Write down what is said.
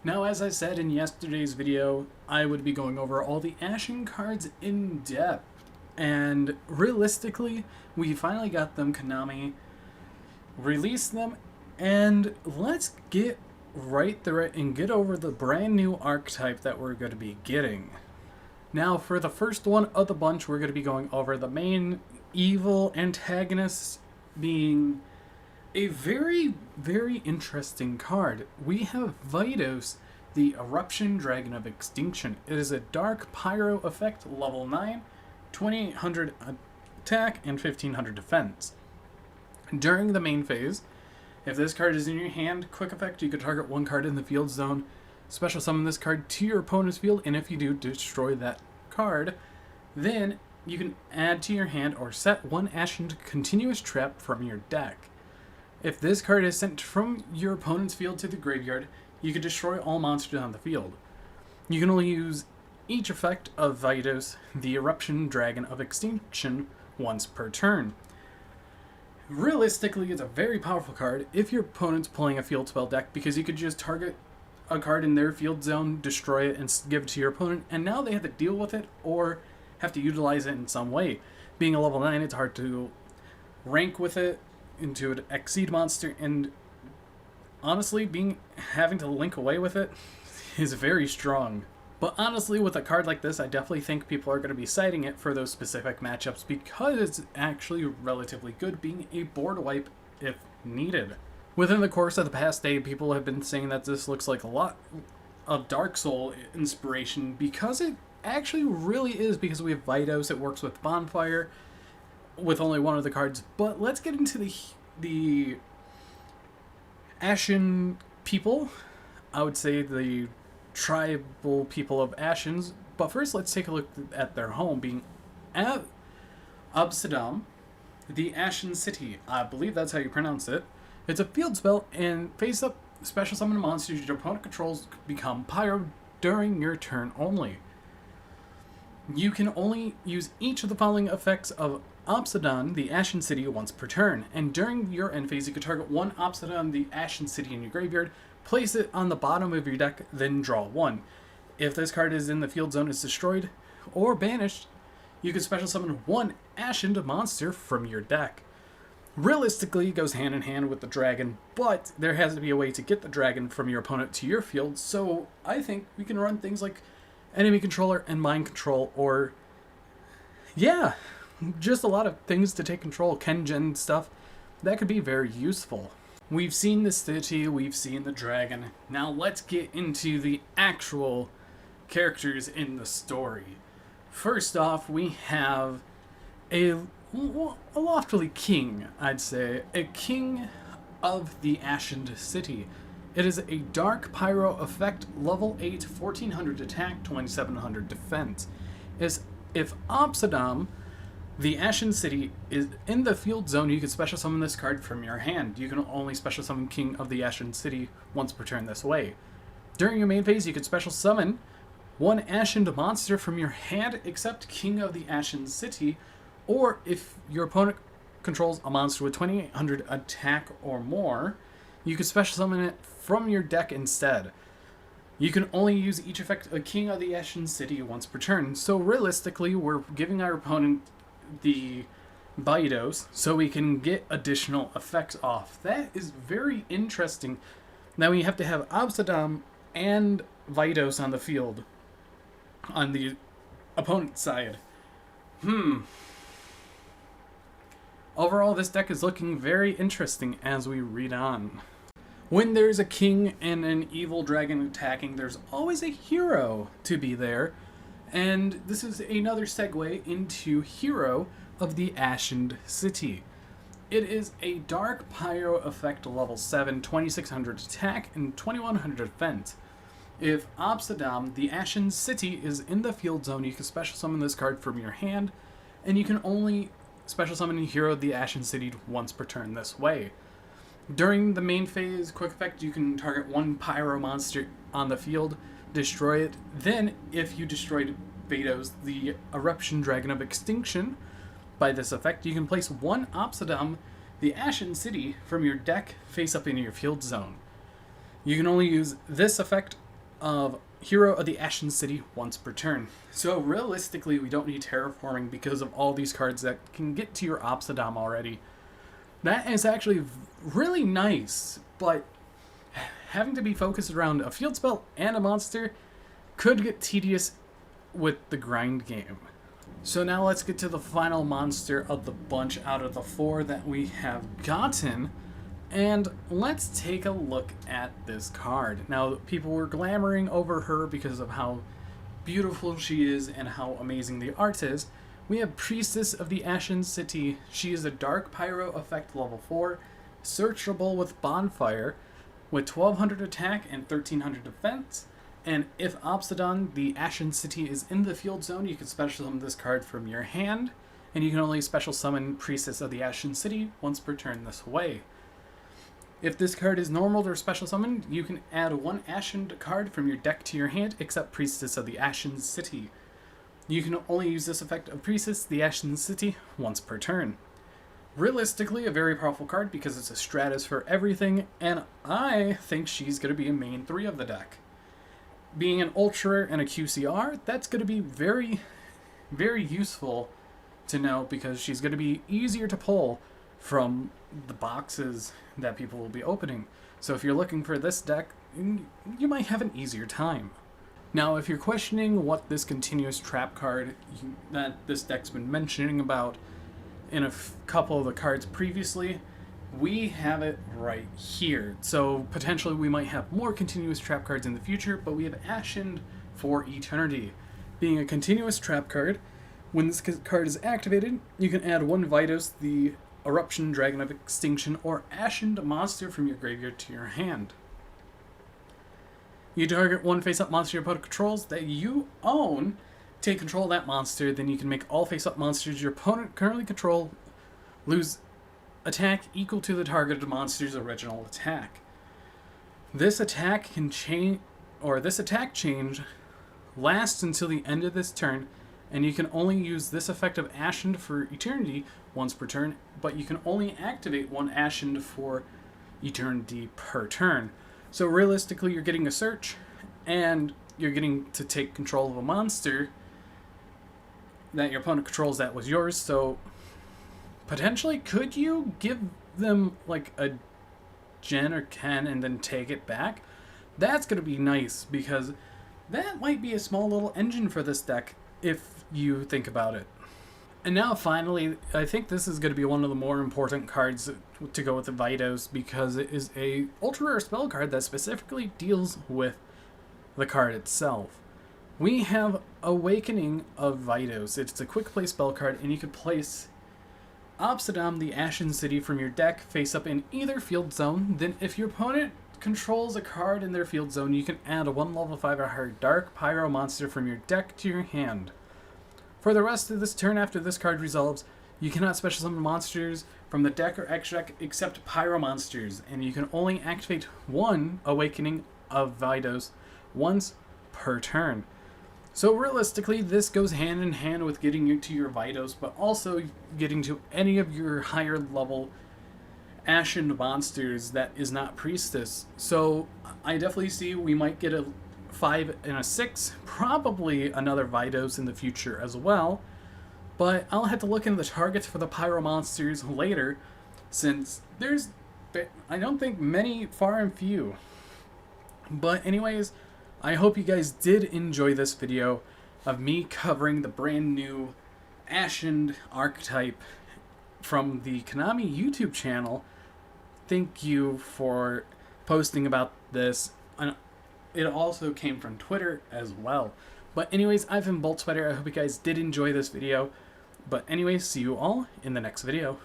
Now, as I said in yesterday's video, I would be going over all the Ashen cards in depth. And realistically, we finally got them. Konami released them, and let's get right through it and get over the brand new archetype that we're going to be getting. Now, for the first one of the bunch, we're going to be going over the main evil antagonist being a very, very interesting card. We have Vidos, the Eruption Dragon of Extinction. It is a dark pyro effect, level 9, 2800 attack, and 1500 defense. During the main phase, if this card is in your hand, quick effect, you can target one card in the field zone, special summon this card to your opponent's field, and if you do, destroy that card. Then you can add to your hand or set one Ashened continuous trap from your deck. If this card is sent from your opponent's field to the graveyard, you can destroy all monsters on the field. You can only use each effect of Vidos, the Eruption Dragon of Extinction, once per turn. Realistically, it's a very powerful card if your opponent's playing a field spell deck, because you could just target a card in their field zone, destroy it, and give it to your opponent, and now they have to deal with it or have to utilize it in some way. Being a level 9, it's hard to rank with it into an Exceed monster, and honestly, having to link away with it is very strong. But honestly, with a card like this, I definitely think people are going to be citing it for those specific matchups because it's actually relatively good, being a board wipe if needed. Within the course of the past day, people have been saying that this looks like a lot of Dark Soul inspiration, because it actually really is, because we have Vidos, it works with Bonfire, with only one of the cards. But let's get into the Ashen people. I would say the tribal people of Ashens. But first, let's take a look at their home, being Amsterdam, the Ashen City. I believe that's how you pronounce it. It's a field spell, and face up special summon monsters your opponent controls become pyro during your turn only. You can only use each of the following effects of Amsterdam, the Ashen City, once per turn, and during your end phase, you can target one Amsterdam, the Ashen City, in your graveyard, place it on the bottom of your deck, then draw one. If this card is in the field zone, it's destroyed or banished, you can special summon one Ashened monster from your deck. Realistically, it goes hand in hand with the dragon, but there has to be a way to get the dragon from your opponent to your field, so I think we can run things like enemy controller and mind control, or yeah, just a lot of things to take control, Kengen stuff, that could be very useful. We've seen the city, we've seen the dragon, now let's get into the actual characters in the story. First off, we have a loftily king, I'd say, a king of the Ashen City. It is a dark pyro effect, level 8, 1400 attack, 2700 defense. If Amsterdam, the Ashen City, is in the field zone, you can special summon this card from your hand. You can only special summon King of the Ashen City once per turn this way. During your main phase, you can special summon one Ashened monster from your hand except King of the Ashen City, or if your opponent controls a monster with 2800 attack or more, you can special summon it from your deck instead. You can only use each effect of King of the Ashen City once per turn, so realistically, we're giving our opponent the Vidos so we can get additional effects off. That is very interesting. Now we have to have Amsterdam and Vidos on the field on the opponent's side. Overall, this deck is looking very interesting as we read on. When there's a king and an evil dragon attacking, there's always a hero to be there. And this is another segue into Hero of the Ashen City. It is a dark pyro effect, level 7, 2600 attack, and 2100 defense. If Amsterdam, the Ashen City, is in the field zone, you can special summon this card from your hand, and you can only special summon Hero of the Ashen City once per turn this way. During the main phase, quick effect, you can target one pyro monster on the field, destroy it. Then, if you destroyed Vidos, the Eruption Dragon of Extinction, by this effect, you can place one Amsterdam, the Ashen City, from your deck face up in your field zone. You can only use this effect of Hero of the Ashen City once per turn. So realistically, we don't need terraforming because of all these cards that can get to your Obsidian already. That is actually really nice, but having to be focused around a field spell and a monster could get tedious with the grind game. So now let's get to the final monster of the bunch out of the 4 that we have gotten. And let's take a look at this card. Now, people were glamoring over her because of how beautiful she is and how amazing the art is. We have Priestess of the Ashen City. She is a Dark Pyro effect level 4, searchable with Bonfire, with 1200 attack and 1300 defense. And if Obsidian, the Ashen City, is in the field zone, you can special summon this card from your hand, and you can only special summon Priestess of the Ashen City once per turn this way. If this card is normal or special summoned, you can add 1 Ashened card from your deck to your hand, except Priestess of the Ashen City. You can only use this effect of Priestess, the Ashen City, once per turn. Realistically, a very powerful card because it's a Stratus for everything, and I think she's going to be a main 3 of the deck. Being an Ultra and a QCR, that's going to be very, very useful to know because she's going to be easier to pull from the boxes that people will be opening. So if you're looking for this deck, you might have an easier time. Now, if you're questioning what this continuous trap card that this deck's been mentioning about in a couple of the cards previously, we have it right here. So potentially we might have more continuous trap cards in the future, but we have Ashened for Eternity. Being a continuous trap card, when this card is activated, you can add 1 Vitos, the Eruption Dragon of Extinction, or Ashened monster from your graveyard to your hand. You target 1 face-up monster your opponent controls that you own, take control of that monster, then you can make all face-up monsters your opponent currently control lose attack equal to the targeted monster's original attack. This attack can change, or this attack change lasts until the end of this turn, and you can only use this effect of Ashened for Eternity once per turn, but you can only activate 1 Ashened for Eternity per turn. So realistically, you're getting a search, and you're getting to take control of a monster that your opponent controls that was yours, so potentially, could you give them like a Gen or Ken and then take it back? That's going to be nice because that might be a small little engine for this deck if you think about it. And now finally, I think this is going to be one of the more important cards to go with the Vitos because it is a ultra rare spell card that specifically deals with the card itself. We have Awakening of Vitos. It's a quick play spell card, and you could place Obsidian, the Ashen City, from your deck face up in either field zone. Then if your opponent controls a card in their field zone, you can add a 1 level 5 or higher Dark Pyro monster from your deck to your hand. For the rest of this turn after this card resolves, you cannot special summon monsters from the deck or extra deck except Pyro monsters, and you can only activate 1 Awakening of Vitos once per turn. So realistically, this goes hand in hand with getting you to your Vitos, but also getting to any of your higher level Ashen monsters that is not Priestess. So I definitely see we might get a 5 and a 6, probably another Vitos in the future as well. But I'll have to look into the targets for the Pyro monsters later, since there's, I don't think, many, far and few. But anyways, I hope you guys did enjoy this video of me covering the brand new Ashened archetype from the Konami YouTube channel. Thank you for posting about this. It also came from Twitter as well. But anyways, I've been Bolt Spider. I hope you guys did enjoy this video. But anyways, see you all in the next video.